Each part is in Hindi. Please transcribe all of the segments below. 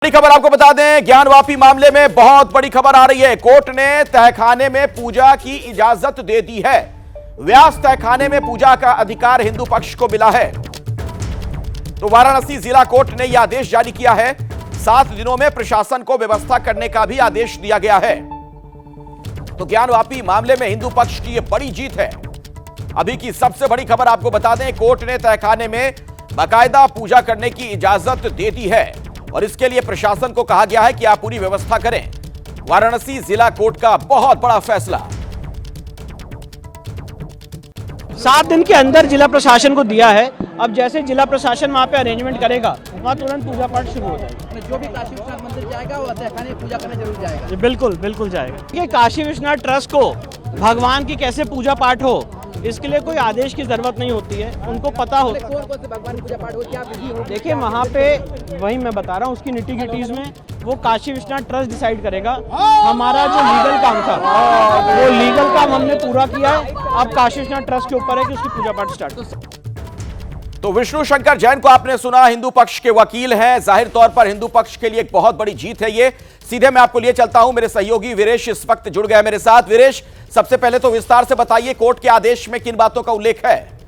बड़ी खबर आपको बता दें, ज्ञानवापी मामले में बहुत बड़ी खबर आ रही है। कोर्ट ने तहखाने में पूजा की इजाजत दे दी है। व्यास तहखाने में पूजा का अधिकार हिंदू पक्ष को मिला है। तो वाराणसी जिला कोर्ट ने यह आदेश जारी किया है। 7 दिनों में प्रशासन को व्यवस्था करने का भी आदेश दिया गया है। तो ज्ञानवापी मामले में हिंदू पक्ष की यह बड़ी जीत है। अभी की सबसे बड़ी खबर आपको बता दें, कोर्ट ने तहखाने में बाकायदा पूजा करने की इजाजत दे दी है और इसके लिए प्रशासन को कहा गया है कि आप पूरी व्यवस्था करें। वाराणसी जिला कोर्ट का बहुत बड़ा फैसला। 7 दिन के अंदर जिला प्रशासन को दिया है। अब जैसे जिला प्रशासन वहाँ पे अरेंजमेंट करेगा, वहाँ तुरंत पूजा पाठ शुरू हो जाएगा। जो भी काशी विश्वनाथ मंदिर जाएगा वो तहखाने पूजा करने जरूर जाएगा। बिल्कुल बिल्कुल जाएगा। ये काशी विश्वनाथ ट्रस्ट को भगवान की कैसे पूजा पाठ हो, इसके लिए कोई आदेश की जरूरत नहीं होती है, उनको पता हो। कौन से भगवान की पूजा पाठ हो, क्या विधि हो? देखिए वहाँ पे वही मैं बता रहा हूँ, उसकी निटी-गिटीज में वो काशी विश्वनाथ ट्रस्ट डिसाइड करेगा। हमारा जो लीगल काम था वो लीगल काम हमने पूरा किया है। अब काशी विश्वनाथ ट्रस्ट के ऊपर है कि उसकी पूजा पाठ स्टार्ट हो। तो विष्णु शंकर जैन को आपने सुना, हिंदू पक्ष के वकील हैं। जाहिर तौर पर हिंदू पक्ष के लिए एक बहुत बड़ी जीत है ये। सीधे मैं आपको लिए चलता हूं, मेरे सहयोगी वीरेश इस वक्त जुड़ गया मेरे साथ। वीरेश, सबसे पहले तो विस्तार से बताइए, कोर्ट के आदेश में किन बातों का उल्लेख है?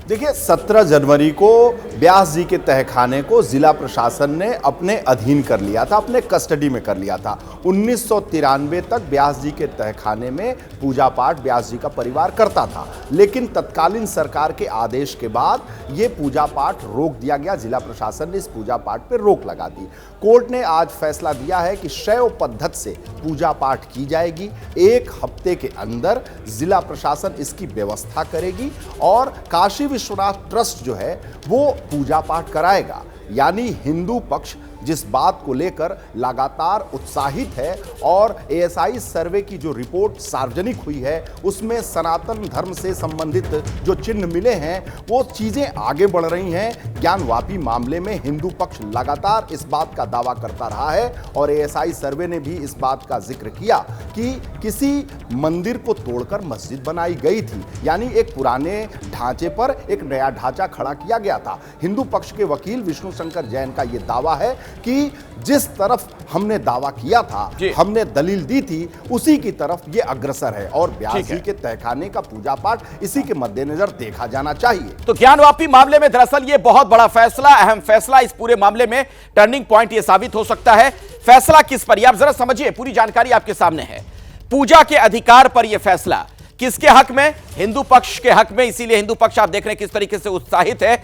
देखिए, 17 जनवरी को व्यास जी के तहखाने को जिला प्रशासन ने अपने अधीन कर लिया था, अपने कस्टडी में कर लिया था। 1993 तक व्यास जी के तहखाने में पूजा पाठ व्यास जी का परिवार करता था, लेकिन तत्कालीन सरकार के आदेश के बाद ये पूजा पाठ रोक दिया गया। जिला प्रशासन ने इस पूजा पाठ पर रोक लगा दी। कोर्ट ने आज फैसला दिया है कि शैव पद्धति से पूजा पाठ की जाएगी। 1 हफ्ते के अंदर जिला प्रशासन इसकी व्यवस्था करेगी और काशी विश्वनाथ ट्रस्ट जो है वो पूजा पाठ कराएगा। यानी हिंदू पक्ष जिस बात को लेकर लगातार उत्साहित है और एएसआई सर्वे की जो रिपोर्ट सार्वजनिक हुई है उसमें सनातन धर्म से संबंधित जो चिन्ह मिले हैं वो चीजें आगे बढ़ रही हैं। ज्ञानवापी मामले में हिंदू पक्ष लगातार इस बात का दावा करता रहा है और एएसआई सर्वे ने भी इस बात का जिक्र किया कि किसी मंदिर को तोड़कर मस्जिद बनाई गई थी, यानी एक पुराने ढांचे पर एक नया ढांचा खड़ा किया गया था। हिंदू पक्ष के वकील विष्णु शंकर जैन का यह दावा है कि जिस तरफ हमने दावा किया था, हमने दलील दी थी, उसी की तरफ ये अग्रसर है और व्यास जी के तहखाने का पूजा पाठ इसी के मद्देनजर देखा जाना चाहिए। तो ज्ञानवापी मामले में दरअसल ये बहुत बड़ा फैसला, अहम फैसला, इस पूरे मामले में टर्निंग पॉइंट ये साबित हो सकता है। फैसला किस पर, आप जरा समझिए, पूरी जानकारी आपके सामने है। पूजा के अधिकार पर यह फैसला किसके हक में? हिंदू पक्ष के हक में। इसीलिए हिंदू पक्ष आप देख रहे हैं किस तरीके से उत्साहित है।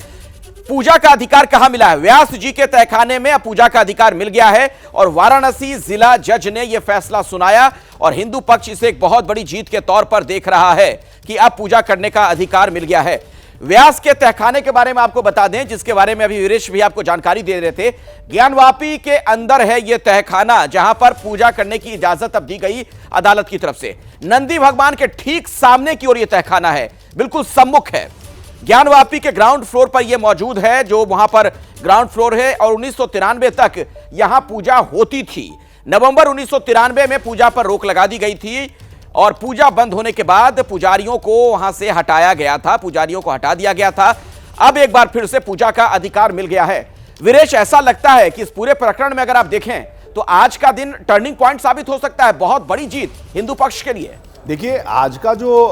पूजा का अधिकार कहां मिला है? व्यास जी के तहखाने में अब पूजा का अधिकार मिल गया है और वाराणसी जिला जज ने यह फैसला सुनाया और हिंदू पक्ष इसे एक बहुत बड़ी जीत के तौर पर देख रहा है कि अब पूजा करने का अधिकार मिल गया है। व्यास के तहखाने के बारे में आपको बता दें, जिसके बारे में अभी वीरेश भी आपको जानकारी दे रहे थे, ज्ञानवापी के अंदर है यह तहखाना जहां पर पूजा करने की इजाजत अब दी गई अदालत की तरफ से। नंदी भगवान के ठीक सामने की ओर यह तहखाना है, बिल्कुल सम्मुख है। ज्ञानवापी के ग्राउंड फ्लोर पर यह मौजूद है, जो वहां पर ग्राउंड फ्लोर है और 1993 तक यहां पूजा होती थी। नवंबर 1993 में पूजा पर रोक लगा दी गई थी और पूजा बंद होने के बाद पुजारियों को वहां से हटाया गया था, पुजारियों को हटा दिया गया था। अब एक बार फिर से पूजा का अधिकार मिल गया है। वीरेश, ऐसा लगता है कि इस पूरे प्रकरण में अगर आप देखें तो आज का दिन टर्निंग पॉइंट साबित हो सकता है, बहुत बड़ी जीत हिंदू पक्ष के लिए। देखिए, आज का जो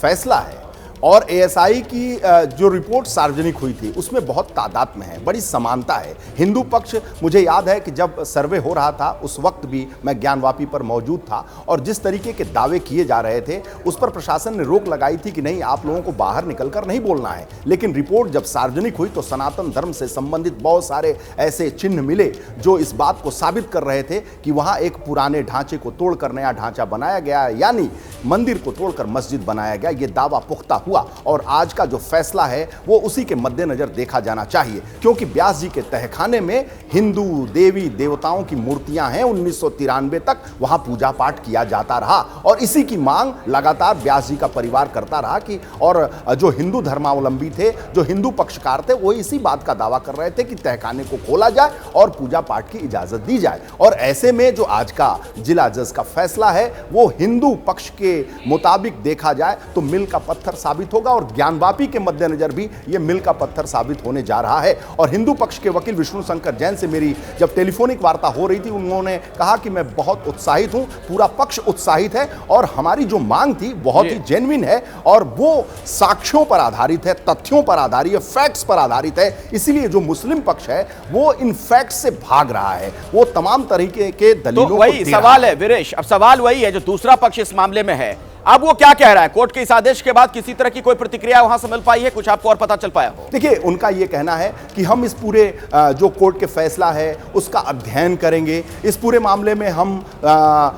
फैसला है और एएसआई की जो रिपोर्ट सार्वजनिक हुई थी उसमें बहुत तादाद में है, बड़ी समानता है। हिंदू पक्ष, मुझे याद है कि जब सर्वे हो रहा था उस वक्त भी मैं ज्ञानवापी पर मौजूद था और जिस तरीके के दावे किए जा रहे थे उस पर प्रशासन ने रोक लगाई थी कि नहीं, आप लोगों को बाहर निकलकर नहीं बोलना है। लेकिन रिपोर्ट जब सार्वजनिक हुई तो सनातन धर्म से संबंधित बहुत सारे ऐसे चिन्ह मिले जो इस बात को साबित कर रहे थे कि वहाँ एक पुराने ढांचे को तोड़कर नया ढांचा बनाया गया, यानी मंदिर को तोड़कर मस्जिद बनाया गया। ये दावा पुख्ता हुआ और आज का जो फैसला है वो उसी के मद्देनजर देखा जाना चाहिए, क्योंकि व्यास जी के तहखाने में हिंदू देवी देवताओं की मूर्तियां हैं। 1993 तक वहां पूजा पाठ किया जाता रहा और इसी की मांग लगातार व्यास जी का परिवार करता रहा कि, और जो हिंदू धर्मावलंबी थे, जो हिंदू पक्षकार थे, वो इसी बात का दावा कर रहे थे कि तहखाने को खोला जाए और पूजा पाठ की इजाजत दी जाए। और ऐसे में जो आज का जिला जज का फैसला है वो हिंदू पक्ष के मुताबिक देखा जाए तो मील का पत्थर साबित साबित होगा और ज्ञानवापी के मद्देनजर भी यह मील का पत्थर साबित होने जा रहा है। और हिंदू पक्ष के वकील विष्णु शंकर जैन से मेरी जब टेलीफोनिक वार्ता हो रही थी, उन्होंने कहा कि मैं बहुत उत्साहित हूं, पूरा पक्ष उत्साहित है और हमारी जो मांग थी बहुत ही जेन्युइन है और वो साक्ष्यों पर आधारित है, तथ्यों पर आधारित है, फैक्ट्स पर आधारित है। इसीलिए जो मुस्लिम पक्ष है वो इन फैक्ट्स से भाग रहा है, वो तमाम तरीके के दलीलों तो वही सवाल है वीरेश, अब सवाल वही है जो दूसरा पक्ष इस मामले में है, अब वो क्या कह रहा है? कोर्ट के इस आदेश के बाद किसी तरह की कोई प्रतिक्रिया वहां से मिल पाई है? कुछ आपको और पता चल पाया हो? देखिए, उनका यह कहना है कि हम इस पूरे जो कोर्ट के फैसला है उसका अध्ययन करेंगे, इस पूरे मामले में हम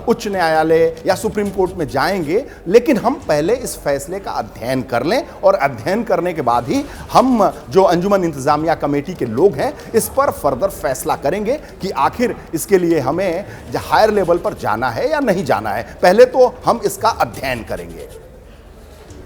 उच्च न्यायालय या सुप्रीम कोर्ट में जाएंगे, लेकिन हम पहले इस फैसले का अध्ययन कर लें और अध्ययन करने के बाद ही हम जो अंजुमन इंतजामिया कमेटी के लोग हैं इस पर फर्दर फैसला करेंगे कि आखिर इसके लिए हमें हायर लेवल पर जाना है या नहीं जाना है। पहले तो हम इसका अध्ययन करेंगे।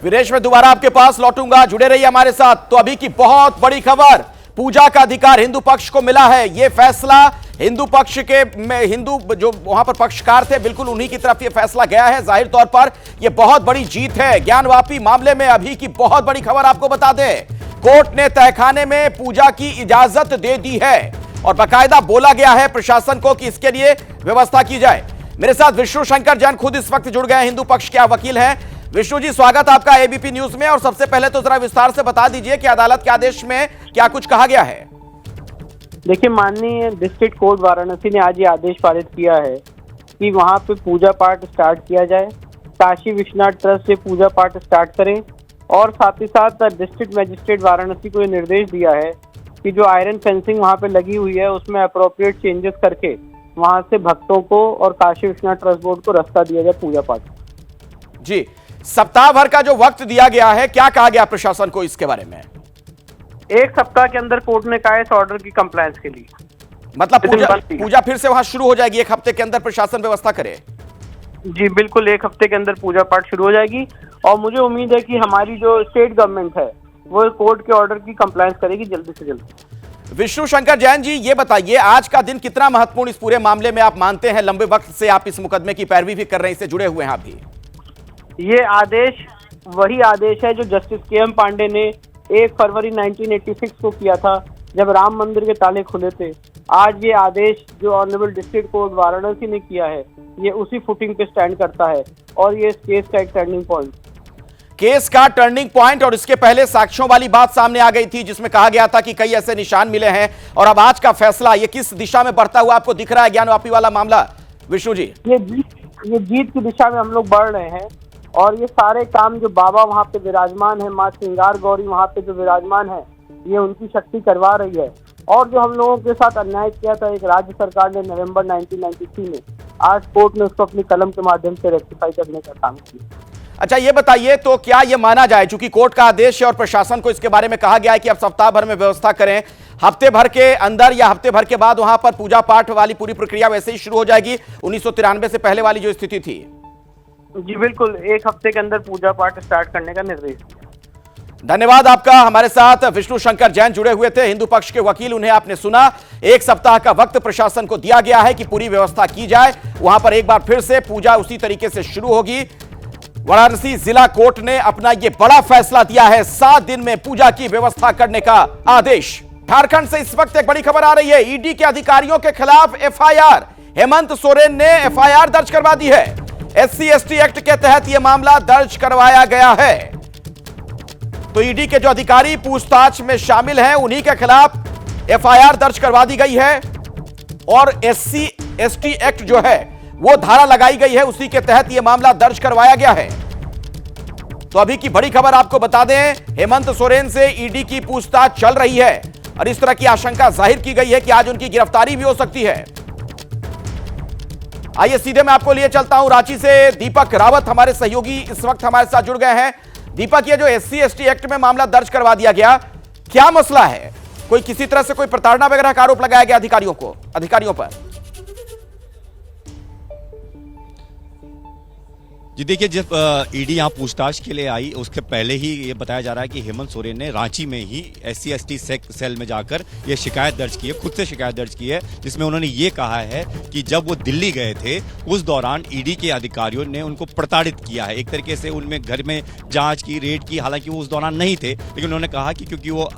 वीरेश, मैं दोबारा आपके पास लौटूंगा, जुड़े रहिए हमारे साथ। तो अभी की बहुत बड़ी खबर, पूजा का अधिकार हिंदू पक्ष को मिला है। यह फैसला हिंदू पक्ष के में हिंदू जो वहां पर पक्षकार थे, बिल्कुल उन्हीं की तरफ यह फैसला गया है। जाहिर तौर पर यह बहुत बड़ी जीत है ज्ञानवापी मामले में। अभी की बहुत बड़ी खबर आपको बता दें, कोर्ट ने तहखाने में पूजा की इजाजत दे दी है और बाकायदा बोला गया है प्रशासन को कि इसके लिए व्यवस्था की जाए। मेरे साथ विष्णु शंकर जैन खुद इस वक्त जुड़ गए हैं, हिंदू पक्ष के वकील हैं। विष्णु जी, स्वागत आपका एबीपी न्यूज में। और सबसे पहले तो जरा विस्तार से बता दीजिए कि अदालत के आदेश में क्या कुछ कहा गया है? देखिए, माननीय डिस्ट्रिक्ट कोर्ट वाराणसी ने आज ये आदेश पारित किया है कि वहां पे पूजा पाठ स्टार्ट किया जाए, काशी विश्वनाथ ट्रस्ट से पूजा पाठ स्टार्ट करें और साथ ही साथ डिस्ट्रिक्ट मजिस्ट्रेट वाराणसी को ये निर्देश दिया है कि जो आयरन फेंसिंग वहां पे लगी हुई है उसमें अप्रोप्रिएट चेंजेस करके वहां से भक्तों को और काशी विश्वनाथ ट्रस्ट बोर्ड को रास्ता दिया जाए पूजा पाठ। जी, सप्ताह भर का जो वक्त दिया गया है, क्या कहा गया प्रशासन को इसके बारे में? 1 सप्ताह के अंदर कोर्ट ने कहा इस ऑर्डर की कंप्लायंस के लिए। मतलब पूजा फिर से वहां शुरू हो जाएगी, 1 हफ्ते के अंदर प्रशासन व्यवस्था करे? जी बिल्कुल, 1 हफ्ते के अंदर पूजा पाठ शुरू हो जाएगी और मुझे उम्मीद है कि हमारी जो स्टेट गवर्नमेंट है वो कोर्ट के ऑर्डर की कंप्लायंस करेगी जल्दी से जल्दी। विष्णु शंकर जैन जी, ये बताइए आज का दिन कितना महत्वपूर्ण इस पूरे मामले में आप मानते हैं? लंबे वक्त से आप इस मुकदमे की पैरवी भी कर रहे हैं, इससे जुड़े हुए हैं आप भी। ये आदेश वही आदेश है जो जस्टिस के.एम. पांडे ने 1 फरवरी 1986 को किया था जब राम मंदिर के ताले खुले थे। आज ये आदेश जो ऑनरेबल डिस्ट्रिक्ट कोर्ट वाराणसी ने किया है ये उसी फुटिंग पे स्टैंड करता है और ये इस केस का एक टर्निंग पॉइंट, केस का टर्निंग पॉइंट। और इसके पहले साक्ष्यों वाली बात सामने आ गई थी जिसमें कहा गया था कि कई ऐसे निशान मिले हैं, और अब आज का फैसला ये किस दिशा में बढ़ता हुआ आपको दिख रहा है ज्ञानवापी वाला मामला? विष्णु जी, ये जीत की दिशा में हम लोग बढ़ रहे हैं और ये सारे काम जो बाबा वहाँ पे विराजमान है, माँ श्रृंगार गौरी वहाँ पे जो विराजमान है, ये उनकी शक्ति करवा रही है। और जो हम लोगों के साथ अन्याय किया था एक राज्य सरकार ने नवंबर 1993 में, आज कोर्ट ने उसको अपनी कलम के माध्यम से रेक्टिफाई करने का काम किया। अच्छा ये बताइए, तो क्या ये माना जाए, चूंकि कोर्ट का आदेश है और प्रशासन को इसके बारे में कहा गया है कि अब सप्ताह भर में व्यवस्था करें, हफ्ते भर के अंदर या हफ्ते भर के बाद वहां पर पूजा पाठ वाली पूरी प्रक्रिया वैसे ही शुरू हो जाएगी 1993 से पहले वाली जो स्थिति थी? जी बिल्कुल, 1 हफ्ते के अंदर पूजा पाठ स्टार्ट करने का निर्देश। धन्यवाद आपका। हमारे साथ विष्णु शंकर जैन जुड़े हुए थे, हिंदू पक्ष के वकील। उन्हें आपने सुना, 1 सप्ताह का वक्त प्रशासन को दिया गया है कि पूरी व्यवस्था की जाए, वहां पर एक बार फिर से पूजा उसी तरीके से शुरू होगी। वाराणसी जिला कोर्ट ने अपना यह बड़ा फैसला दिया है, 7 दिन में पूजा की व्यवस्था करने का आदेश। झारखंड से इस वक्त एक बड़ी खबर आ रही है, ईडी के अधिकारियों के खिलाफ एफआईआर। हेमंत सोरेन ने एफआईआर दर्ज करवा दी है। SC/ST एक्ट के तहत यह मामला दर्ज करवाया गया है। तो ईडी के जो अधिकारी पूछताछ में शामिल हैं उन्हीं के खिलाफ एफआईआर दर्ज करवा दी गई है और SC/ST एक्ट जो है वो धारा लगाई गई है, उसी के तहत यह मामला दर्ज करवाया गया है। तो अभी की बड़ी खबर आपको बता दें, हेमंत सोरेन से ईडी की पूछताछ चल रही है और इस तरह की आशंका जाहिर की गई है कि आज उनकी गिरफ्तारी भी हो सकती है। आइए सीधे मैं आपको लिए चलता हूं रांची से। दीपक रावत हमारे सहयोगी इस वक्त हमारे साथ जुड़ गए हैं। दीपक, ये जो SC/ST एक्ट में मामला दर्ज करवा दिया गया, क्या मसला है? कोई किसी तरह से कोई प्रताड़ना वगैरह का आरोप लगाया गया अधिकारियों पर? जी देखिए, जब ईडी यहाँ पूछताछ के लिए आई उसके पहले ही ये बताया जा रहा है कि हेमंत सोरेन ने रांची में ही SC/ST सेल में जाकर ये शिकायत दर्ज की है, खुद से शिकायत दर्ज की है, जिसमें उन्होंने ये कहा है कि जब वो दिल्ली गए थे उस दौरान ईडी के अधिकारियों ने उनको प्रताड़ित किया है। एक तरीके से उनमें घर में जांच की, रेड की, हालांकि वो उस दौरान नहीं थे, लेकिन उन्होंने कहा कि क्योंकि वो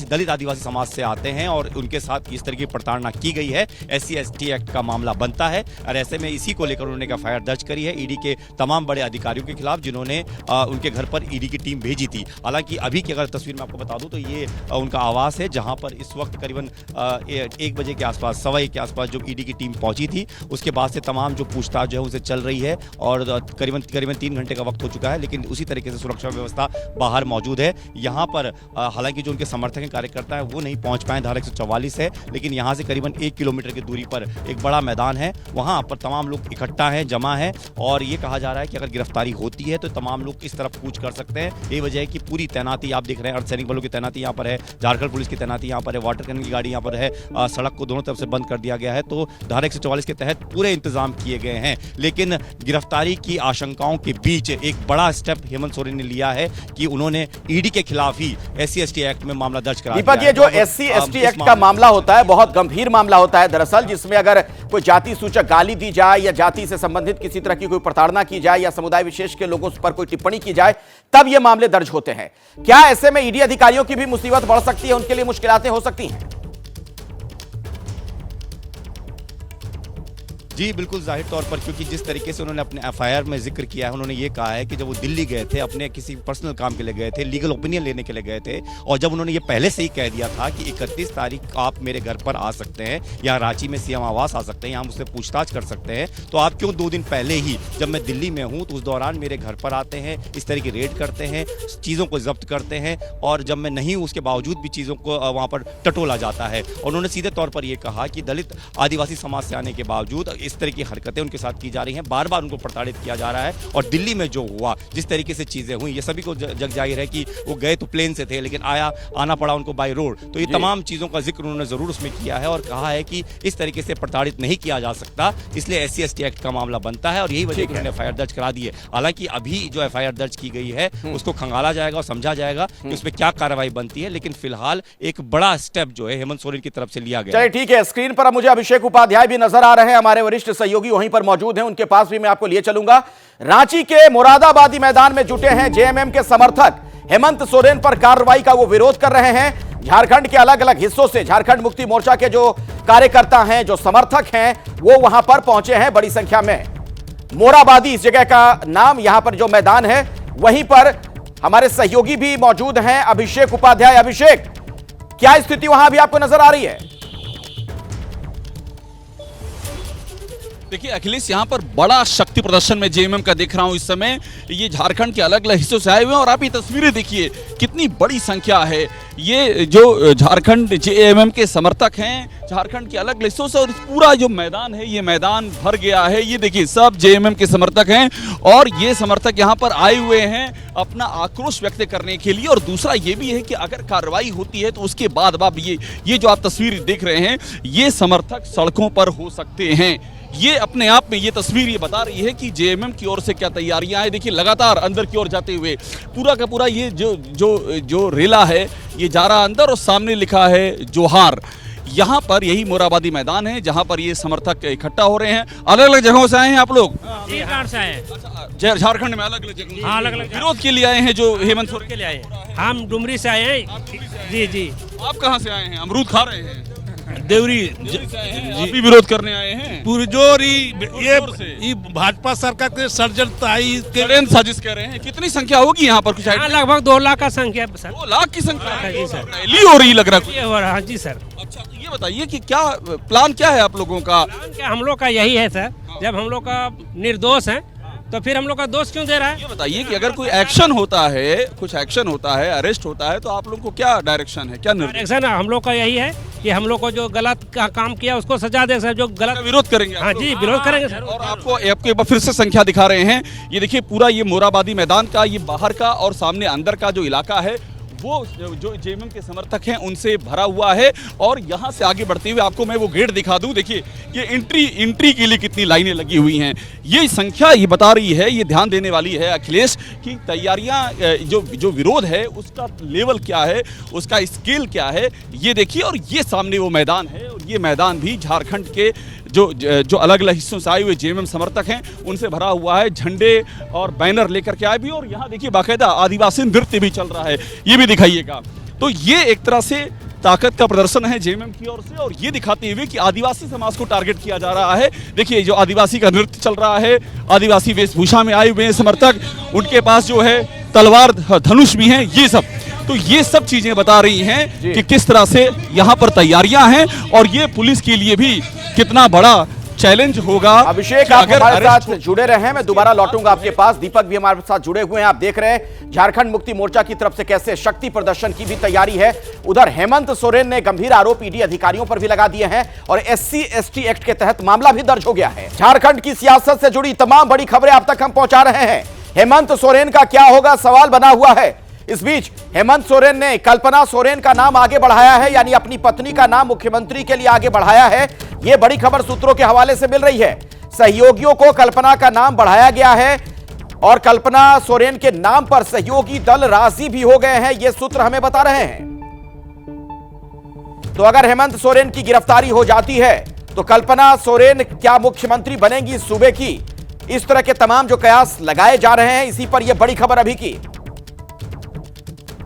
दलित आदिवासी समाज से आते हैं और उनके साथ इस तरह की प्रताड़ना की गई है, SC/ST एक्ट का मामला बनता है। और ऐसे में इसी को लेकर उन्होंने FIR दर्ज करी है ईडी के तमाम बड़े अधिकारियों के खिलाफ, जिन्होंने उनके घर पर ईडी की टीम भेजी थी। हालांकि अभी की अगर तस्वीर मैं आपको बता दूं तो ये उनका आवास है, जहां पर इस वक्त करीबन 1 बजे के आसपास, 1:15 के आसपास जो ईडी की टीम पहुंची थी, उसके बाद से तमाम जो पूछताछ जो है उसे चल रही है और करीबन 3 घंटे का वक्त हो चुका है, लेकिन उसी तरीके से सुरक्षा व्यवस्था बाहर मौजूद है। यहाँ पर हालांकि जो उनके समर्थक हैं, कार्यकर्ता है, वो नहीं पहुंच पाए, धारा 144 है, लेकिन यहाँ से करीबन 1 किलोमीटर की दूरी पर एक बड़ा मैदान है, वहाँ पर तमाम लोग इकट्ठा है, जमा है और ये कहा जा रहा है कि अगर गिरफ्तारी होती है तो तमाम लोग इस तरफ कूच कर सकते हैं। यही वजह है कि पूरी तैनाती आप देख रहे हैं, अर्धसैनिक बलों की तैनाती यहाँ पर है, झारखंड पुलिस की तैनाती यहाँ पर है, वाटर कैनन की गाड़ी यहाँ पर है, सड़क को दोनों तरफ से बंद कर दिया गया है। तो धारा 144 के तहत पूरे इंतजाम किए गए हैं, लेकिन गिरफ्तारी की आशंकाओं के बीच एक बड़ा स्टेप हेमंत सोरेन ने लिया है कि उन्होंने ईडी के खिलाफ ही SC/ST एक्ट में मामला दर्ज करा दिया है। दीपक, ये जो SC/ST एक्ट का मामला होता है बहुत गंभीर मामला होता है दरअसल, जिसमें अगर कोई जाति सूचक गाली दी जाए या जाति से संबंधित किसी तरह की कोई प्रताड़ना की जाए या समुदाय विशेष के लोगों पर कोई टिप्पणी की जाए, तब ये मामले दर्ज होते हैं। क्या ऐसे में ईडी अधिकारियों की भी मुसीबत बढ़ सकती है, उनके लिए मुश्किलातें हो सकती हैं? जी बिल्कुल, जाहिर तौर पर, क्योंकि जिस तरीके से उन्होंने अपने FIR में जिक्र किया है, उन्होंने ये कहा है कि जब वो दिल्ली गए थे, अपने किसी पर्सनल काम के लिए गए थे, लीगल ओपिनियन लेने के लिए गए थे, और जब उन्होंने ये पहले से ही कह दिया था कि 31 तारीख आप मेरे घर पर आ सकते हैं या रांची में CM आवास आ सकते हैं, यहाँ मुझसे पूछताछ कर सकते हैं, तो आप क्यों 2 दिन पहले ही, जब मैं दिल्ली में हूँ तो उस दौरान मेरे घर पर आते हैं, इस तरह की रेड करते हैं, चीज़ों को जब्त करते हैं, और जब मैं नहीं हूँ उसके बावजूद भी चीज़ों को वहाँ पर टटोला जाता है। और उन्होंने सीधे तौर पर यह कहा कि दलित आदिवासी समाज से आने के बावजूद इस तरह की हरकतें उनके साथ की जा रही हैं, बार बार उनको प्रताड़ित किया जा रहा है। और दिल्ली में जो हुआ, जिस तरीके से चीजें हुई, ये सभी को जग जाहिर है कि वो गए तो प्लेन से थे, लेकिन आना पड़ा उनको बाय रोड। तो ये तमाम चीजों का जिक्र उन्होंने जरूर उसमें किया है और कहा है कि इस तरीके से प्रताड़ित नहीं किया जा सकता, इसलिए SC/ST एक्ट का मामला बनता है और यही वजह उन्होंने FIR दर्ज करा दी है। हालांकि अभी जो FIR दर्ज की गई है उसको खंगाला जाएगा और समझा जाएगा कि उसमें क्या कार्रवाई बनती है, लेकिन फिलहाल एक बड़ा स्टेप जो है हेमंत सोरेन की तरफ से लिया गया। चलिए ठीक है, स्क्रीन पर अब मुझे अभिषेक उपाध्याय भी नजर आ रहे हैं, हमारे वरिष्ठ सहयोगी वहीं पर मौजूद हैं, उनके पास भी मैं आपको लिए चलूंगा। रांची के मुरादाबादी मैदान में जुटे हैं JMM के समर्थक, हेमंत सोरेन पर कार्रवाई का वो विरोध कर रहे हैं। झारखंड के अलग अलग हिस्सों से झारखंड मुक्ति मोर्चा के जो कार्यकर्ता हैं, जो समर्थक हैं, वो वहां पर पहुंचे हैं बड़ी संख्या में। मोराबादी इस जगह का नाम, यहां पर जो मैदान है, वहीं पर हमारे सहयोगी भी मौजूद हैं, अभिषेक उपाध्याय। अभिषेक, क्या स्थिति वहां भी आपको नजर आ रही है? देखिए अखिलेश, यहाँ पर बड़ा शक्ति प्रदर्शन में JMM का देख रहा हूँ इस समय। ये झारखंड के अलग अलग हिस्सों से आए हुए हैं और आप ये तस्वीरें देखिए, कितनी बड़ी संख्या है। ये जो झारखंड JMM के समर्थक हैं, झारखंड के अलग हिस्सों से, और पूरा जो मैदान है, ये मैदान भर गया है। ये देखिए, सब JMM के समर्थक हैं और ये समर्थक यहाँ पर आए हुए हैं अपना आक्रोश व्यक्त करने के लिए। और दूसरा ये भी है कि अगर कार्रवाई होती है तो उसके बाद अब ये जो आप तस्वीर देख रहे हैं, ये समर्थक सड़कों पर हो सकते हैं। ये अपने आप में ये तस्वीर ये बता रही है कि JMM की ओर से क्या तैयारियां हैं। देखिए, लगातार अंदर की ओर जाते हुए पूरा का पूरा ये जो रेला है, ये जा रहा अंदर और सामने लिखा है जोहार। यहाँ पर यही मोराबादी मैदान है जहाँ पर ये समर्थक इकट्ठा हो रहे हैं। अलग अलग जगहों से आए हैं आप लोग? से आए हैं। झारखंड में अलग अलग जगह? हाँ, अलग अलग विरोध के लिए आए हैं जो हेमंत सोरेन के लिए आए हैं। हम डुमरी से आए हैं। जी जी। आप कहाँ से आए हैं? अमरूद खा रहे हैं? देवरी जी, विरोध करने आए हैं। पुरजोर ये भाजपा सरकार के षड्यंत्र साजिश कह रहे हैं। कितनी संख्या होगी यहाँ पर? कुछ लगभग 2 लाख का संख्या सर। 2 लाख की संख्या? जी सर। रैली हो रही लग रहा है। जी सर। अच्छा, तो ये बताइए कि क्या प्लान क्या है आप लोगों का? क्या हम लोग का यही है सर, जब हम लोग का निर्दोष है तो फिर हम लोग का दोष क्यों दे रहा है? ये बताइए कि अगर कोई एक्शन होता है, कुछ एक्शन होता है, अरेस्ट होता है, तो आप लोग को क्या डायरेक्शन है, क्या डायरेक्शन? हम लोग का यही है कि हम लोग को जो गलत काम किया उसको सजा दे सर, जो गलत विरोध करेंगे। हाँ जी, विरोध करेंगे सर। और आपको एक बार फिर से संख्या दिखा रहे हैं। ये देखिए, पूरा ये मोराबादी मैदान का ये बाहर का और सामने अंदर का जो इलाका है, वो जो जेएमएम के समर्थक हैं उनसे भरा हुआ है। और यहाँ से आगे बढ़ते हुए आपको मैं वो गेट दिखा दूं, देखिए ये एंट्री के लिए कितनी लाइनें लगी हुई हैं। ये संख्या ये बता रही है, ये ध्यान देने वाली है अखिलेश की तैयारियां, जो विरोध है उसका लेवल क्या है, उसका स्केल क्या है, ये देखिए। और ये सामने वो मैदान है, और ये मैदान भी झारखंड के जो अलग अलग हिस्सों से आए हुए जेएमएम समर्थक हैं उनसे भरा हुआ है। झंडे और बैनर लेकर के आए भी, और यहाँ देखिए बाकायदा आदिवासी नृत्य भी चल रहा है, ये भी दिखाइएगा। तो ये एक तरह से ताकत का प्रदर्शन है जेएमएम की ओर से, और ये दिखाते हुए कि आदिवासी समाज को टारगेट किया जा रहा है। देखिए जो आदिवासी का नृत्य चल रहा है, आदिवासी वेशभूषा में आए हुए समर्थक, उनके पास जो है तलवार धनुष भी हैं, ये सब। तो ये सब चीजें बता रही हैं कि किस तरह से यहाँ पर तैयारियां हैं, और ये पुलिस के लिए भी कितना बड़ा चैलेंज होगा। अभिषेक, आप हमारे साथ जुड़े रहे हैं, मैं दोबारा लौटूंगा आपके पास। दीपक भी हमारे साथ जुड़े हुए हैं। आप देख रहे हैं झारखंड मुक्ति मोर्चा की तरफ से कैसे शक्ति प्रदर्शन की भी तैयारी है। उधर हेमंत सोरेन ने गंभीर आरोप ईडी अधिकारियों पर भी लगा दिए हैं, और SC/ST एक्ट के तहत मामला भी दर्ज हो गया है। झारखंड की सियासत से जुड़ी तमाम बड़ी खबरें आप तक हम पहुंचा रहे हैं। हेमंत सोरेन का क्या होगा, सवाल बना हुआ है। इस बीच हेमंत सोरेन ने कल्पना सोरेन का नाम आगे बढ़ाया है, यानी अपनी पत्नी का नाम मुख्यमंत्री के लिए आगे बढ़ाया है। यह बड़ी खबर सूत्रों के हवाले से मिल रही है। सहयोगियों को कल्पना का नाम बढ़ाया गया है, और कल्पना सोरेन के नाम पर सहयोगी दल राजी भी हो गए हैं, यह सूत्र हमें बता रहे हैं। तो अगर हेमंत सोरेन की गिरफ्तारी हो जाती है तो कल्पना सोरेन क्या मुख्यमंत्री बनेंगी सूबे की? इस तरह के तमाम जो कयास लगाए जा रहे हैं, इसी पर यह बड़ी खबर अभी की।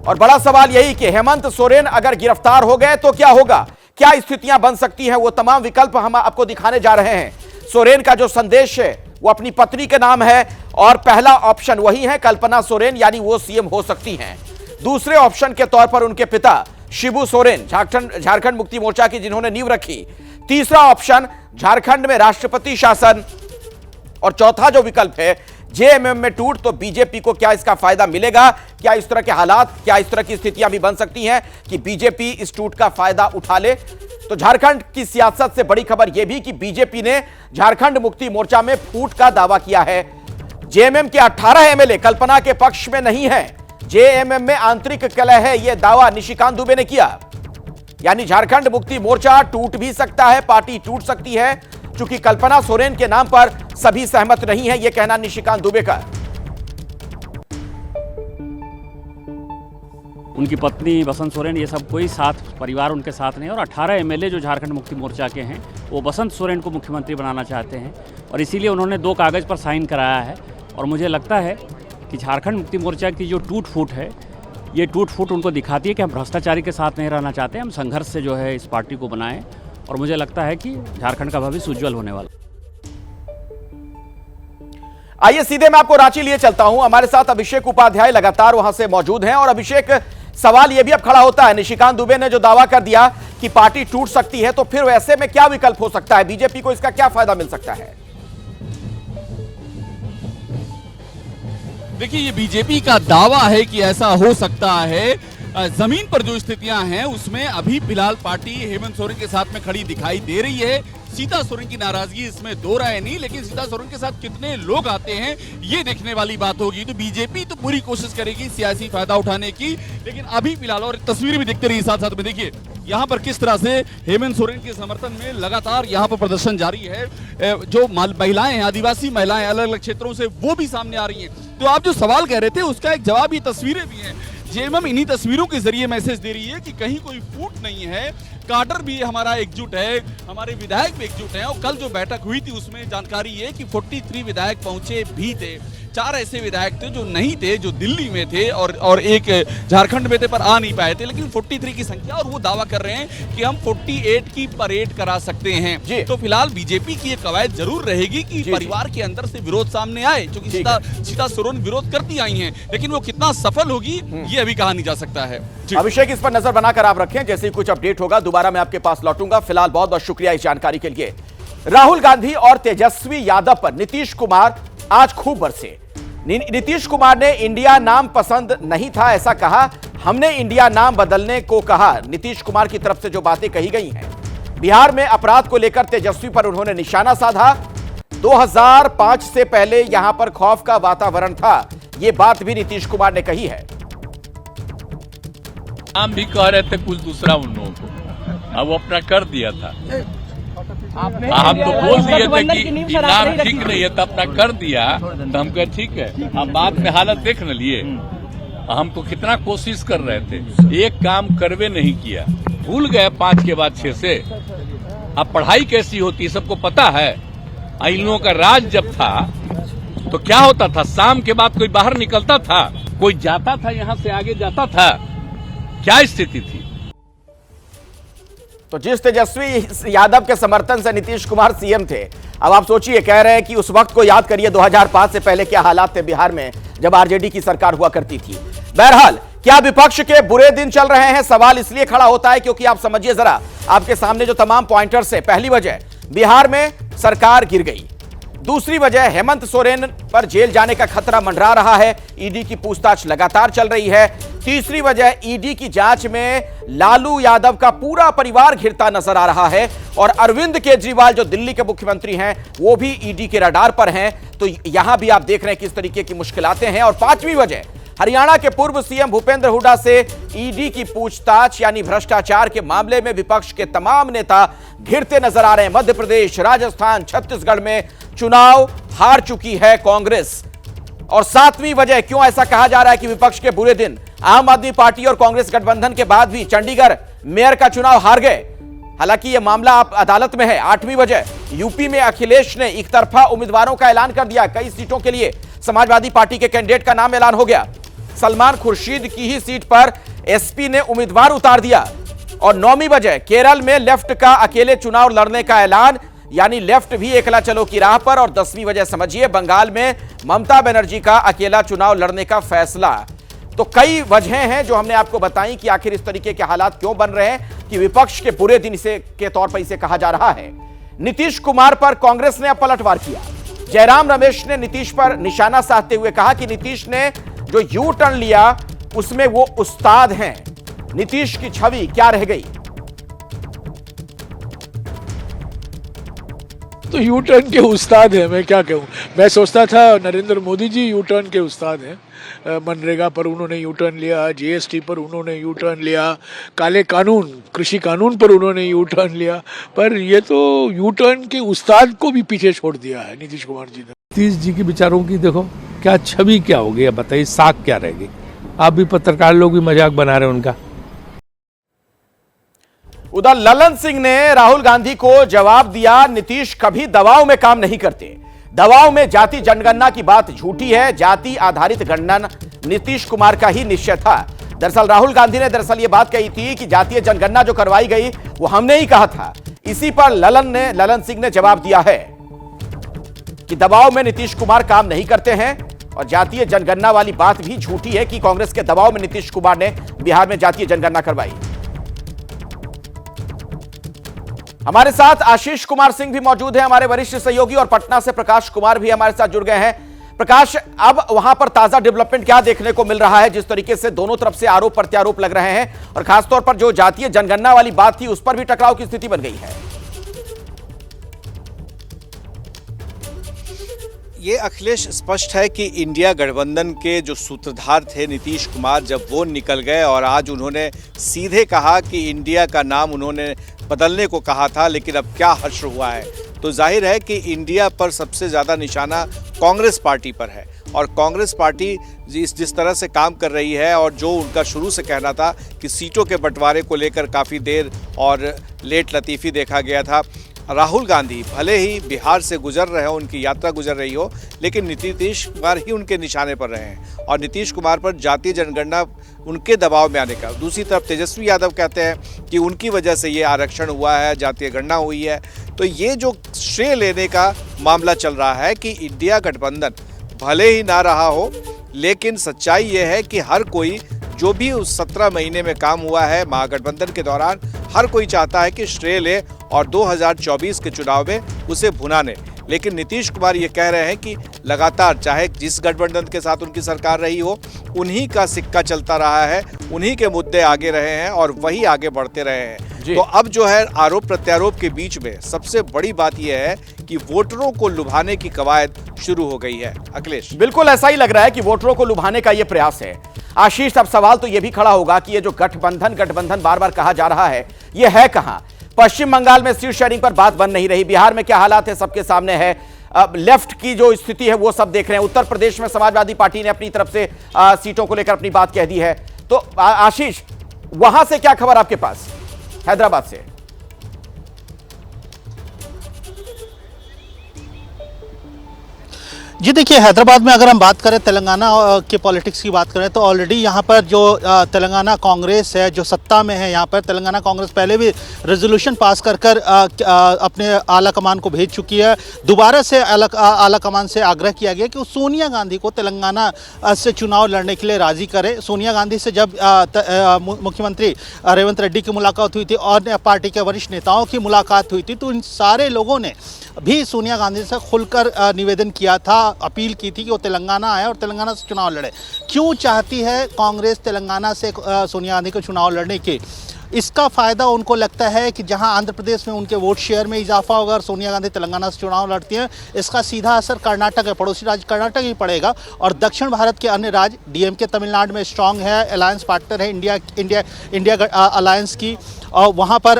और बड़ा सवाल यही कि हेमंत सोरेन अगर गिरफ्तार हो गए तो क्या होगा, क्या स्थितियां बन सकती हैं, वो तमाम विकल्प हम आपको दिखाने जा रहे हैं। सोरेन का जो संदेश है वो अपनी पत्नी के नाम है, और पहला ऑप्शन वही है कल्पना सोरेन, यानी वो सीएम हो सकती हैं। दूसरे ऑप्शन के तौर पर उनके पिता शिबू सोरेन, झारखंड मुक्ति मोर्चा की जिन्होंने नींव रखी। तीसरा ऑप्शन झारखंड में राष्ट्रपति शासन, और चौथा जो विकल्प है जेएमएम में टूट, तो बीजेपी को क्या इसका फायदा मिलेगा? क्या इस तरह के हालात, क्या इस तरह की स्थितियां भी बन सकती हैं कि बीजेपी इस टूट का फायदा उठा ले? तो झारखंड की सियासत से बड़ी खबर यह भी कि बीजेपी ने झारखंड मुक्ति मोर्चा में फूट का दावा किया है। जेएमएम के 18 एमएलए कल्पना के पक्ष में नहीं है, जेएमएम में आंतरिक कलह है, यह दावा निशिकांत दुबे ने किया। यानी झारखंड मुक्ति मोर्चा टूट भी सकता है, पार्टी टूट सकती है, चूंकि कल्पना सोरेन के नाम पर सभी सहमत नहीं है, यह कहना निशिकांत दुबे का। उनकी पत्नी बसंत सोरेन, ये सब कोई साथ परिवार उनके साथ नहीं, और 18 एमएलए जो झारखंड मुक्ति मोर्चा के हैं वो बसंत सोरेन को मुख्यमंत्री बनाना चाहते हैं, और इसीलिए उन्होंने 2 कागज़ पर साइन कराया है। और मुझे लगता है कि झारखंड मुक्ति मोर्चा की जो टूट फूट है, ये टूट फूट उनको दिखाती है कि हम भ्रष्टाचारी के साथ नहीं रहना चाहते, हम संघर्ष से जो है इस पार्टी को बनाएं, और मुझे लगता है कि झारखंड का भविष्य उज्जवल होने वाला। आइए सीधे मैं आपको रांची लिए चलता हूं। हमारे साथ अभिषेक उपाध्याय लगातार वहां से मौजूद हैं। और अभिषेक, सवाल यह भी अब खड़ा होता है, निशिकांत दुबे ने जो दावा कर दिया कि पार्टी टूट सकती है, तो फिर वैसे में क्या विकल्प हो सकता है? बीजेपी को इसका क्या फायदा मिल सकता है? देखिए, ये बीजेपी का दावा है कि ऐसा हो सकता है। जमीन पर जो स्थितियां हैं उसमें अभी फिलहाल पार्टी हेमंत सोरेन के साथ में खड़ी दिखाई दे रही है। सीता सोरेन की नाराजगी इसमें दो राय नहीं, लेकिन सीता सोरेन के साथ कितने लोग आते हैं ये देखने वाली बात होगी। तो बीजेपी तो पूरी कोशिश करेगी सियासी फायदा उठाने की, लेकिन अभी फिलहाल, और तस्वीर भी देखते रहिए साथ साथ में, देखिए यहाँ पर किस तरह से हेमंत सोरेन के समर्थन में लगातार यहाँ पर प्रदर्शन जारी है। जो महिलाएं हैं, आदिवासी महिलाएं अलग अलग क्षेत्रों से, वो भी सामने आ रही हैं। तो आप जो सवाल कह रहे थे उसका एक जवाब, ये तस्वीरें भी हैं। जेएमएम इन्हीं तस्वीरों के जरिए मैसेज दे रही है कि कहीं कोई फूट नहीं है, काडर भी हमारा एकजुट है, हमारे विधायक भी एकजुट हैं। और कल जो बैठक हुई थी उसमें जानकारी है कि 43 विधायक पहुंचे भी थे। 4 ऐसे विधायक थे जो नहीं थे, जो दिल्ली में थे, और एक झारखंड में थे पर आ नहीं पाए थे, लेकिन 43 की संख्या, और वो दावा कर रहे हैं कि हम 48 की परेड करा सकते हैं। तो फिलहाल बीजेपी की एक कवायद जरूर रहेगी कि परिवार के अंदर से विरोध सामने आए, क्योंकि सीता सोरेन विरोध करती आई हैं, लेकिन वो कितना सफल होगी ये अभी कहा नहीं जा सकता है। अभिषेक, इस पर नजर बनाकर आप रखें, जैसे ही कुछ अपडेट होगा दोबारा मैं आपके पास लौटूंगा। फिलहाल बहुत बहुत शुक्रिया इस जानकारी के लिए। राहुल गांधी और तेजस्वी यादव पर नीतीश कुमार आज खूब बरसे। नीतीश कुमार ने इंडिया नाम पसंद नहीं था ऐसा कहा, हमने इंडिया नाम बदलने को कहा। नीतीश कुमार की तरफ से जो बातें कही गई हैं, बिहार में अपराध को लेकर तेजस्वी पर उन्होंने निशाना साधा। 2005 से पहले यहां पर खौफ का वातावरण था, यह बात भी नीतीश कुमार ने कही है। नाम भी कह रहे थे कुछ दूसरा उन लोगों को, अब वो अपना कर दिया था। हम तो बोल दिए थे कि नाम ठीक नहीं है, तो अपना कर दिया, तो हम कहे ठीक है। अब बाद में हालत देख न लिए, हम तो कितना कोशिश कर रहे थे, एक काम करवे नहीं किया, भूल गए 5 के बाद 6 से। अब पढ़ाई कैसी होती है सबको पता है। इन लोगों का राज जब था तो क्या होता था, शाम के बाद कोई बाहर निकलता था, कोई जाता था यहाँ से आगे जाता था, क्या स्थिति थी। तो जिस तेजस्वी यादव के समर्थन से नीतीश कुमार सीएम थे, अब आप सोचिए, कह रहे हैं कि उस वक्त को याद करिए 2005 से पहले क्या हालात थे बिहार में जब आरजेडी की सरकार हुआ करती थी। बहरहाल, क्या विपक्ष के बुरे दिन चल रहे हैं? सवाल इसलिए खड़ा होता है क्योंकि आप समझिए जरा, आपके सामने जो तमाम पॉइंटर्स है, पहली वजह बिहार में सरकार गिर गई, दूसरी वजह हेमंत सोरेन पर जेल जाने का खतरा मंडरा रहा है, ईडी की पूछताछ लगातार चल रही है, तीसरी वजह ईडी की जांच में लालू यादव का पूरा परिवार घिरता नजर आ रहा है और अरविंद केजरीवाल जो दिल्ली के मुख्यमंत्री हैं वो भी ईडी के रडार पर हैं। तो यहां भी आप देख रहे हैं किस तरीके की मुश्किलातें हैं। और पांचवी वजह, हरियाणा के पूर्व सीएम भूपेंद्र हुड्डा से ईडी की पूछताछ यानी भ्रष्टाचार के मामले में विपक्ष के तमाम नेता घिरते नजर आ रहे हैं। मध्य प्रदेश, राजस्थान, छत्तीसगढ़ में चुनाव हार चुकी है कांग्रेस। और सातवीं वजह, क्यों ऐसा कहा जा रहा है कि विपक्ष के बुरे दिन, आम आदमी पार्टी और कांग्रेस गठबंधन के बाद भी चंडीगढ़ मेयर का चुनाव हार गए, हालांकि यह मामला अब अदालत में है। आठवीं वजह, यूपी में अखिलेश ने एक तरफा उम्मीदवारों का ऐलान कर दिया, कई सीटों के लिए समाजवादी पार्टी के कैंडिडेट का नाम ऐलान हो गया। सलमान खुर्शीद की ही सीट पर एसपी ने उम्मीदवार उतार दिया। और नौवीं वजह, केरल में लेफ्ट का अकेले चुनाव लड़ने का ऐलान, यानी लेफ्ट भी एकला चलो की राह पर। और 10वीं वजह समझिए, बंगाल में ममता बनर्जी का अकेला चुनाव लड़ने का फैसला। तो कई वजहें हैं जो हमने आपको बताई कि आखिर इस तरीके के हालात क्यों बन रहे हैं कि विपक्ष के बुरे दिन इसे के तौर पर इसे कहा जा रहा है। नीतीश कुमार पर कांग्रेस ने अब पलटवार किया। जयराम रमेश ने नीतीश पर निशाना साधते हुए कहा कि नीतीश ने जो यू टर्न लिया उसमें वो उस्ताद हैं। नीतीश की छवि क्या रह गई? तो यू टर्न के उस्ताद हैं, मैं क्या कहूँ। मैं सोचता था नरेंद्र मोदी जी यू टर्न के उस्ताद हैं, मनरेगा पर उन्होंने यू टर्न लिया, जीएसटी पर उन्होंने यू टर्न लिया, काले कानून, कृषि कानून पर उन्होंने यू टर्न लिया, पर ये तो यू टर्न के उस्ताद को भी पीछे छोड़ दिया है नीतीश कुमार जी ने। नीतीश जी के विचारों की देखो क्या छवि क्या होगी, अब बताइए, साख क्या रहेगी। आप भी पत्रकार लोग भी मजाक बना रहे हैं उनका। उधर ललन सिंह ने राहुल गांधी को जवाब दिया, नीतीश कभी दबाव में काम नहीं करते, दबाव में जाति जनगणना की बात झूठी है, जाति आधारित गणना नीतीश कुमार का ही निश्चय था। दरअसल राहुल गांधी ने ये बात कही थी कि जातीय जनगणना जो करवाई गई वो हमने ही कहा था। इसी पर ललन सिंह ने जवाब दिया है कि दबाव में नीतीश कुमार काम नहीं करते हैं और जातीय जनगणना वाली बात भी झूठी है कि कांग्रेस के दबाव में नीतीश कुमार ने बिहार में जातीय जनगणना करवाई। हमारे साथ आशीष कुमार सिंह भी मौजूद हैं, हमारे वरिष्ठ सहयोगी, और पटना से प्रकाश कुमार भी हमारे साथ जुड़ गए हैं। प्रकाश, अब वहां पर ताजा डेवलपमेंट क्या देखने को मिल रहा है, जिस तरीके से दोनों तरफ से आरोप प्रत्यारोप लग रहे हैं और खासतौर पर जो जातीय जनगणना वाली बात थी उस पर भी टकराव की स्थिति बन गई है? ये अखिलेश स्पष्ट है कि इंडिया गठबंधन के जो सूत्रधार थे नीतीश कुमार, जब वो निकल गए और आज उन्होंने सीधे कहा कि इंडिया का नाम उन्होंने बदलने को कहा था, लेकिन अब क्या हश्र हुआ है, तो जाहिर है कि इंडिया पर सबसे ज़्यादा निशाना कांग्रेस पार्टी पर है। और कांग्रेस पार्टी जिस तरह से काम कर रही है और जो उनका शुरू से कहना था कि सीटों के बंटवारे को लेकर काफ़ी देर और लेट लतीफ़ी देखा गया था। राहुल गांधी भले ही बिहार से गुजर रहे हो, उनकी यात्रा गुजर रही हो, लेकिन नीतीश कुमार ही उनके निशाने पर रहे हैं और नीतीश कुमार पर जातीय जनगणना उनके दबाव में आने का। दूसरी तरफ तेजस्वी यादव कहते हैं कि उनकी वजह से ये आरक्षण हुआ है, जातीय गणना हुई है। तो ये जो श्रेय लेने का मामला चल रहा है कि इंडिया गठबंधन भले ही ना रहा हो, लेकिन सच्चाई ये है कि हर कोई जो भी उस 17 महीने में काम हुआ है महागठबंधन के दौरान, हर कोई चाहता है कि श्रेय ले और 2024 के चुनाव में उसे भुना ले। लेकिन नीतीश कुमार ये कह रहे हैं कि लगातार चाहे जिस गठबंधन के साथ उनकी सरकार रही हो, उन्हीं का सिक्का चलता रहा है, उन्हीं के मुद्दे आगे रहे हैं और वही आगे बढ़ते रहे हैं। तो अब जो है आरोप प्रत्यारोप के बीच में सबसे बड़ी बात यह है कि वोटरों को लुभाने की कवायद शुरू हो गई है। अखिलेश, बिल्कुल ऐसा ही लग रहा है कि वोटरों को लुभाने का यह प्रयास है। आशीष, अब सवाल तो यह भी खड़ा होगा कि ये जो गठबंधन बार बार कहा जा रहा है, ये है कहां? पश्चिम बंगाल में सीट शेयरिंग पर बात बन नहीं रही, बिहार में क्या हालात है सबके सामने है, अब लेफ्ट की जो स्थिति है वो सब देख रहे हैं, उत्तर प्रदेश में समाजवादी पार्टी ने अपनी तरफ से सीटों को लेकर अपनी बात कह दी है। तो आशीष, वहां से क्या खबर आपके पास हैदराबाद से? जी देखिए, हैदराबाद में अगर हम बात करें तेलंगाना के पॉलिटिक्स की बात करें तो ऑलरेडी यहाँ पर जो तेलंगाना कांग्रेस है जो सत्ता में है, यहाँ पर तेलंगाना कांग्रेस पहले भी रेजोल्यूशन पास कर अपने आला कमान को भेज चुकी है। दोबारा से आला कमान से आग्रह किया गया कि वो सोनिया गांधी को तेलंगाना से चुनाव लड़ने के लिए राज़ी करे। सोनिया गांधी से जब मुख्यमंत्री रेवंत रेड्डी की मुलाकात हुई थी और पार्टी के वरिष्ठ नेताओं की मुलाकात हुई थी, तो इन सारे लोगों ने भी सोनिया गांधी से खुलकर निवेदन किया था, अपील की थी कि वो तेलंगाना आए और तेलंगाना से चुनाव लड़े। क्यों चाहती है कांग्रेस तेलंगाना से सोनिया गांधी को चुनाव लड़ने की? इसका फ़ायदा उनको लगता है कि जहां आंध्र प्रदेश में उनके वोट शेयर में इजाफा होगा और सोनिया गांधी तेलंगाना से चुनाव लड़ती हैं, इसका सीधा असर कर्नाटक है, पड़ोसी राज्य कर्नाटक ही पड़ेगा। और दक्षिण भारत के अन्य राज्य, डीएमके तमिलनाडु में स्ट्रांग है, अलायंस पार्टनर है इंडिया अलायंस की, और वहाँ पर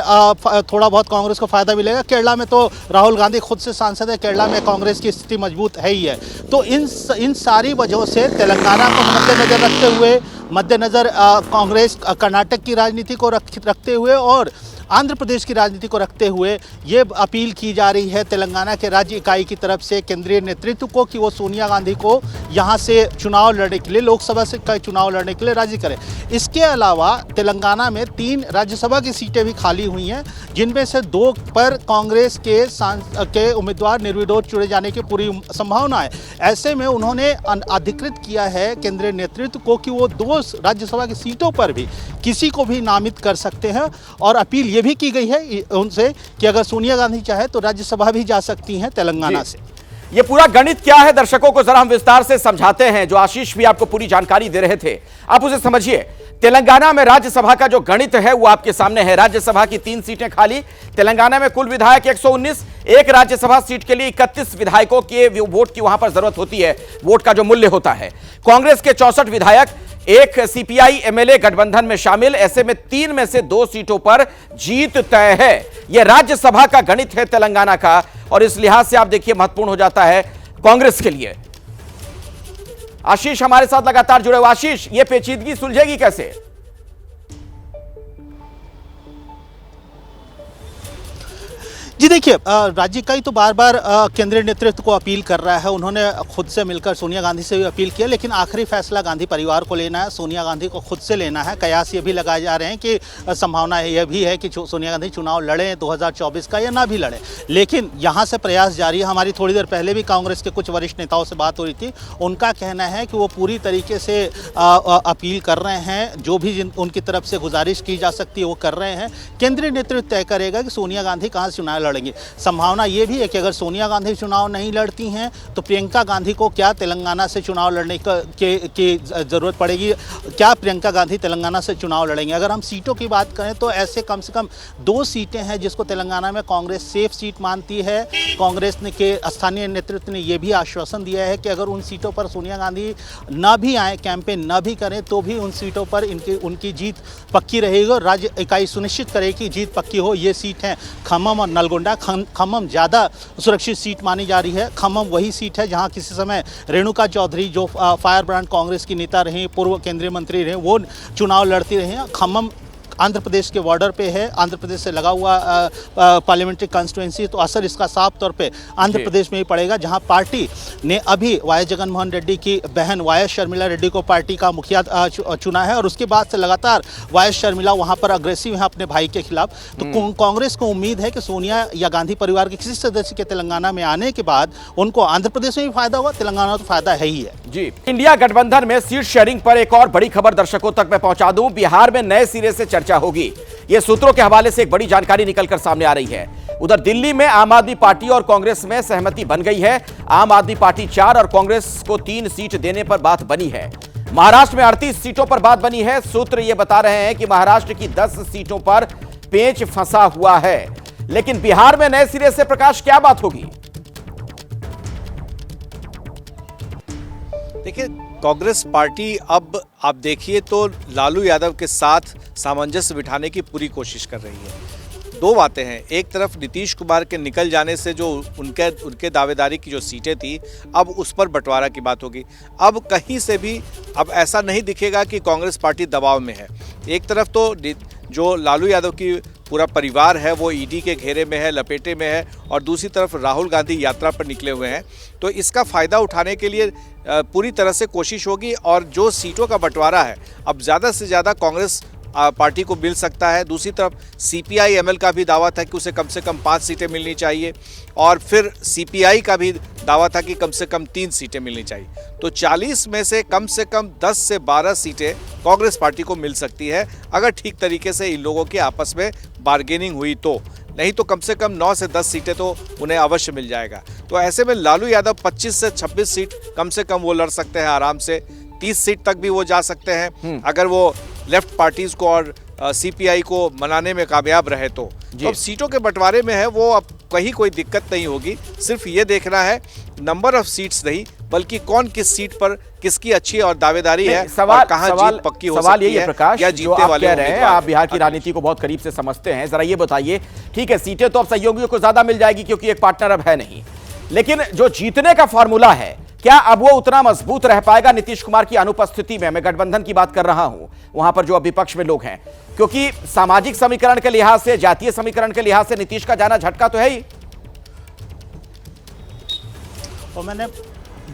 थोड़ा बहुत कांग्रेस को फ़ायदा मिलेगा। केरला में तो राहुल गांधी खुद से सांसद है, केरला में कांग्रेस की स्थिति मजबूत है ही है। तो इन सारी वजहों से तेलंगाना को मद्देनज़र रखते हुए, कांग्रेस कर्नाटक की राजनीति को रखते हुए और आंध्र प्रदेश की राजनीति को रखते हुए ये अपील की जा रही है तेलंगाना के राज्य इकाई की तरफ से केंद्रीय नेतृत्व को कि वो सोनिया गांधी को यहाँ से चुनाव लड़ने के लिए, लोकसभा से चुनाव लड़ने के लिए राजी करें। इसके अलावा तेलंगाना में 3 राज्यसभा की सीटें भी खाली हुई हैं, जिनमें से 2 पर कांग्रेस के उम्मीदवार निर्विरोध चुने जाने की पूरी संभावना है। ऐसे में उन्होंने अधिकृत किया है केंद्रीय नेतृत्व को कि वो 2 राज्यसभा की सीटों पर भी किसी को भी नामित कर सकते हैं। और अपील ये भी की गई है उनसे कि अगर सोनिया गांधी चाहे तो राज्यसभा भी जा सकती हैं तेलंगाना से। ये पूरा गणित क्या है दर्शकों को जरा हम विस्तार से समझाते हैं। जो आशीष भी आपको पूरी जानकारी दे रहे थे, आप उसे समझिए। तेलंगाना में राज्यसभा का जो गणित है वो आपके सामने है। राज्यसभा की 3 सीटें खाली, तेलंगाना में कुल विधायक 119, एक राज्यसभा सीट के लिए 31 विधायकों के वोट की वहां पर जरूरत होती है, वोट का जो मूल्य होता है। कांग्रेस के 64 विधायक, एक सीपीआई एमएलए गठबंधन में शामिल, ऐसे में 3 में से 2 सीटों पर जीत तय है। यह राज्यसभा का गणित है तेलंगाना का, और इस लिहाज से आप देखिए महत्वपूर्ण हो जाता है कांग्रेस के लिए। आशीष हमारे साथ लगातार जुड़े हुए। आशीष, यह पेचीदगी सुलझेगी कैसे? जी देखिए, राज्य इकाई तो बार बार केंद्रीय नेतृत्व को अपील कर रहा है। उन्होंने खुद से मिलकर सोनिया गांधी से भी अपील किया, लेकिन आखिरी फैसला गांधी परिवार को लेना है, सोनिया गांधी को खुद से लेना है। कयास ये भी लगाए जा रहे हैं कि संभावना यह भी है कि सोनिया गांधी चुनाव लड़ें 2024 का या ना भी लड़ें, लेकिन यहाँ से प्रयास जारी है। हमारी थोड़ी देर पहले भी कांग्रेस के कुछ वरिष्ठ नेताओं से बात हो रही थी, उनका कहना है कि वो पूरी तरीके से अपील कर रहे हैं, जो भी उनकी तरफ से गुजारिश की जा सकती है वो कर रहे हैं। केंद्रीय नेतृत्व तय करेगा कि सोनिया गांधी कहाँ से चुनाव लड़ेंगे। संभावना ये भी है कि अगर सोनिया गांधी चुनाव नहीं लड़ती हैं तो प्रियंका गांधी को क्या तेलंगाना से चुनाव लड़ने की ज़रूरत पड़ेगी, क्या प्रियंका गांधी तेलंगाना से चुनाव लड़ेंगे। अगर हम सीटों की बात करें तो ऐसे कम से कम 2 सीटें हैं जिसको तेलंगाना में कांग्रेस सेफ सीट मानती है। कांग्रेस ने के स्थानीय नेतृत्व ने यह भी आश्वासन दिया है कि अगर उन सीटों पर सोनिया गांधी न भी आए, कैंपेन न भी करें, तो भी उन सीटों पर उनकी जीत पक्की रहेगी और राज्य इकाई सुनिश्चित करेगी कि जीत पक्की हो। ये सीट हैं खम्मम और नलगोंडा। खम्मम ज़्यादा सुरक्षित सीट मानी जा रही है। खम्मम वही सीट है जहां किसी समय रेणुका चौधरी, जो फायर ब्रांड कांग्रेस की नेता रही, पूर्व केंद्रीय मंत्री रहे, वो चुनाव लड़ती रही हैं। खम्मम आंध्र प्रदेश के बॉर्डर पे है, आंध्र प्रदेश से लगा हुआ पार्लियामेंट्री कॉन्स्टिट्यूंसी, तो असर इसका साफ तौर पे आंध्र प्रदेश में ही पड़ेगा, जहां पार्टी ने अभी वाई जगनमोहन रेड्डी की बहन वाई शर्मिला रेड्डी को पार्टी का मुखिया चुना है और उसके बाद से लगातार वाई शर्मिला वहां पर अग्रेसिव है अपने भाई के खिलाफ। तो कांग्रेस को उम्मीद है कि सोनिया या गांधी परिवार के किसी सदस्य के तेलंगाना में आने के बाद उनको आंध्र प्रदेश में भी फायदा होगा, तेलंगाना तो फायदा है ही है। जी, इंडिया गठबंधन में सीट शेयरिंग पर एक और बड़ी खबर दर्शकों तक मैं पहुंचा दूं। बिहार में नए सिरे से चर्चा होगी। यह सूत्रों के हवाले से एक बड़ी जानकारी निकलकर सामने आ रही है। उधर दिल्ली में आम आदमी पार्टी और कांग्रेस में सहमति बन गई है। आम आदमी पार्टी 4 और कांग्रेस को 3 सीट देने पर बात बनी है। महाराष्ट्र में 38 सीटों पर बात बनी है। सूत्र यह बता रहे हैं कि महाराष्ट्र की 10 सीटों पर पेंच फंसा हुआ है, लेकिन बिहार में नए सिरे से प्रकाश क्या बात होगी? देखिए, कांग्रेस पार्टी अब आप देखिए तो लालू यादव के साथ सामंजस्य बिठाने की पूरी कोशिश कर रही है। दो बातें हैं, एक तरफ नीतीश कुमार के निकल जाने से जो उनके दावेदारी की जो सीटें थी, अब उस पर बंटवारा की बात होगी। अब कहीं से भी अब ऐसा नहीं दिखेगा कि कांग्रेस पार्टी दबाव में है। एक तरफ तो जो लालू यादव की पूरा परिवार है वो ईडी के घेरे में है, लपेटे में है, और दूसरी तरफ राहुल गांधी यात्रा पर निकले हुए हैं। तो इसका फ़ायदा उठाने के लिए पूरी तरह से कोशिश होगी, और जो सीटों का बंटवारा है अब ज़्यादा से ज़्यादा कांग्रेस पार्टी को मिल सकता है। दूसरी तरफ सीपीआई एमएल का भी दावा था कि उसे कम से कम 5 सीटें मिलनी चाहिए, और फिर सीपीआई का भी दावा था कि कम से कम 3 सीटें मिलनी चाहिए। तो 40 में से कम 10 से 12 सीटें कांग्रेस पार्टी को मिल सकती है, अगर ठीक तरीके से इन लोगों के आपस में बार्गेनिंग हुई तो। नहीं तो कम से कम 9 से 10 सीटें तो उन्हें अवश्य मिल जाएगा। तो ऐसे में लालू यादव 25 से 26 सीट कम से कम वो लड़ सकते हैं आराम से। 30 सीट तक भी वो जा सकते हैं अगर वो लेफ्ट पार्टीज को और सीपीआई को मनाने में कामयाब रहे तो। अब सीटों के बंटवारे में है वो, अब कहीं कोई दिक्कत नहीं होगी। सिर्फ ये देखना है नंबर ऑफ सीट्स नहीं, बल्कि कौन किस सीट पर किसकी अच्छी और दावेदारी है, और कहां जीत पक्की हो सकती है, प्रकाश, या जीतने वाले कह रहे हैं। आप बिहार की राजनीति को बहुत करीब से समझते हैं, जरा ये बताइए, ठीक है सीटें तो अब सहयोगियों को ज्यादा मिल जाएगी क्योंकि एक पार्टनर अब है नहीं, लेकिन जो जीतने का फॉर्मूला है क्या अब वो उतना मजबूत रह पाएगा नीतीश कुमार की अनुपस्थिति में? मैं गठबंधन की बात कर रहा हूं, वहां पर जो अब विपक्ष में लोग हैं, क्योंकि सामाजिक समीकरण के लिहाज से, जातीय समीकरण के लिहाज से नीतीश का जाना झटका तो है ही। और मैंने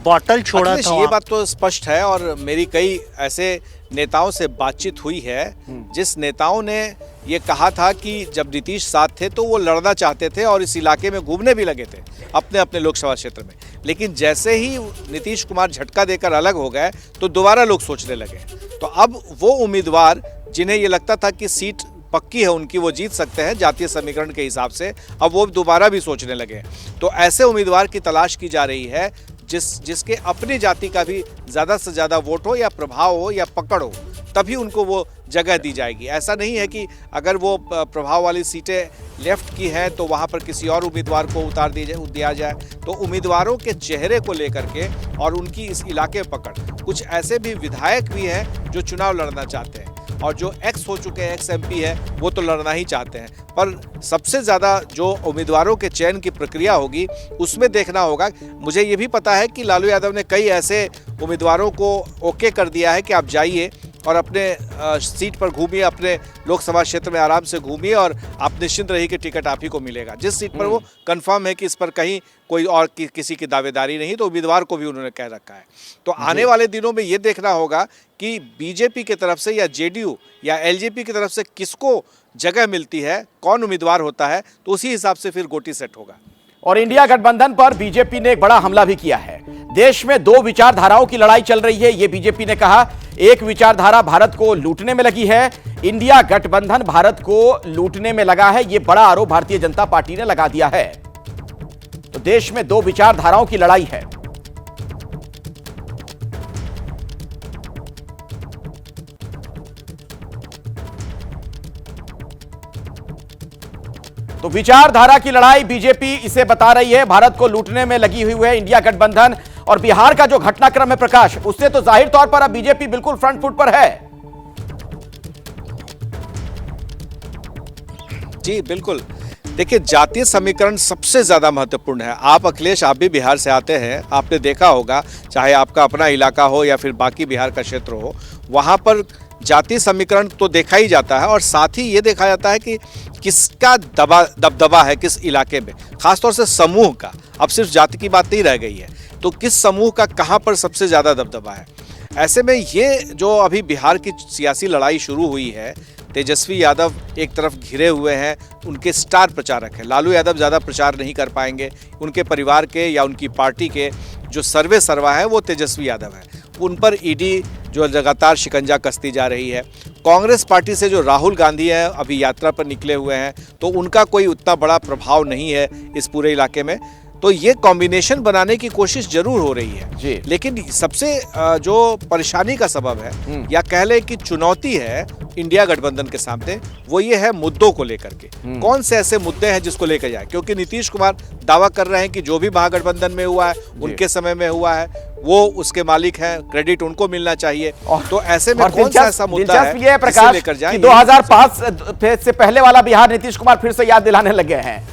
बॉटल छोड़ा था, ये बात तो स्पष्ट है, और मेरी कई ऐसे नेताओं से बातचीत हुई है जिस नेताओं ने ये कहा था कि जब नीतीश साथ थे तो वो लड़ना चाहते थे और इस इलाके में घूमने भी लगे थे अपने अपने लोकसभा क्षेत्र में, लेकिन जैसे ही नीतीश कुमार झटका देकर अलग हो गए तो दोबारा लोग सोचने लगे। तो अब वो उम्मीदवार जिन्हें ये लगता था कि सीट पक्की है उनकी, वो जीत सकते हैं जातीय समीकरण के हिसाब से, अब वो दोबारा भी सोचने लगे। तो ऐसे उम्मीदवार की तलाश की जा रही है जिसके अपनी जाति का भी ज़्यादा से ज़्यादा वोट हो या प्रभाव हो या पकड़ हो, तभी उनको वो जगह दी जाएगी। ऐसा नहीं है कि अगर वो प्रभाव वाली सीटें लेफ्ट की हैं तो वहाँ पर किसी और उम्मीदवार को उतार दिया जाए। तो उम्मीदवारों के चेहरे को लेकर के और उनकी इस इलाके में पकड़, कुछ ऐसे भी विधायक भी हैं जो चुनाव लड़ना चाहते हैं, और जो एक्स हो चुके हैं, एक्स एमपी है, वो तो लड़ना ही चाहते हैं। पर सबसे ज़्यादा जो उम्मीदवारों के चयन की प्रक्रिया होगी उसमें देखना होगा। मुझे ये भी पता है कि लालू यादव ने कई ऐसे उम्मीदवारों को ओके कर दिया है कि आप जाइए और अपने सीट पर घूमिए, अपने लोकसभा क्षेत्र में आराम से घूमिए, और आप निश्चिंत रहिए कि टिकट आप ही को मिलेगा। जिस सीट पर वो कंफर्म है कि इस पर कहीं कोई और किसी की दावेदारी नहीं, तो उम्मीदवार को भी उन्होंने कह रखा है। तो आने वाले दिनों में ये देखना होगा कि बीजेपी की तरफ से या जेडीयू या एलजेपी की तरफ से किसको जगह मिलती है, कौन उम्मीदवार होता है, तो उसी हिसाब से फिर गोटी सेट होगा। और इंडिया गठबंधन पर बीजेपी ने एक बड़ा हमला भी किया है। देश में 2 विचारधाराओं की लड़ाई चल रही है, यह बीजेपी ने कहा। एक विचारधारा भारत को लूटने में लगी है, इंडिया गठबंधन भारत को लूटने में लगा है, यह बड़ा आरोप भारतीय जनता पार्टी ने लगा दिया है। तो देश में 2 विचारधाराओं की लड़ाई है। तो विचारधारा की लड़ाई बीजेपी इसे बता रही है, भारत को लूटने में लगी हुई है इंडिया गठबंधन। और बिहार का जो घटनाक्रम है प्रकाश, उससे तो जाहिर तौर पर अब बीजेपी बिल्कुल फ्रंट फुट पर है। जी बिल्कुल, देखिए जातीय समीकरण सबसे ज़्यादा महत्वपूर्ण है। आप अखिलेश, आप भी बिहार से आते हैं, आपने देखा होगा, चाहे आपका अपना इलाका हो या फिर बाकी बिहार का क्षेत्र हो, वहाँ पर जातीय समीकरण तो देखा ही जाता है, और साथ ही ये देखा जाता है कि किसका दबदबा है किस इलाके में, खासतौर से समूह का। अब सिर्फ जाति की बात नहीं रह गई है, तो किस समूह का कहाँ पर सबसे ज़्यादा दबदबा है। ऐसे में ये जो अभी बिहार की सियासी लड़ाई शुरू हुई है, तेजस्वी यादव एक तरफ घिरे हुए हैं, उनके स्टार प्रचारक हैं। लालू यादव ज़्यादा प्रचार नहीं कर पाएंगे, उनके परिवार के या उनकी पार्टी के जो सर्वे सर्वा है वो तेजस्वी यादव है। उन पर ईडी जो लगातार शिकंजा कसती जा रही है। कांग्रेस पार्टी से जो राहुल गांधी है अभी यात्रा पर निकले हुए हैं, तो उनका कोई उतना बड़ा प्रभाव नहीं है इस पूरे इलाके में। तो ये कॉम्बिनेशन बनाने की कोशिश जरूर हो रही है जी। लेकिन सबसे जो परेशानी का सबब है या कह ले कि चुनौती है इंडिया गठबंधन के सामने, वो ये है मुद्दों को लेकर के। कौन से ऐसे मुद्दे हैं जिसको लेकर जाए, क्योंकि नीतीश कुमार दावा कर रहे हैं कि जो भी महागठबंधन में हुआ है उनके समय में हुआ है, वो उसके मालिक हैं, क्रेडिट उनको मिलना चाहिए। तो ऐसे में कौन सा ऐसा मुद्दा है ये प्रकाश लेकर जाए? 2005 से पहले वाला बिहार नीतीश कुमार फिर से याद दिलाने लगे हैं।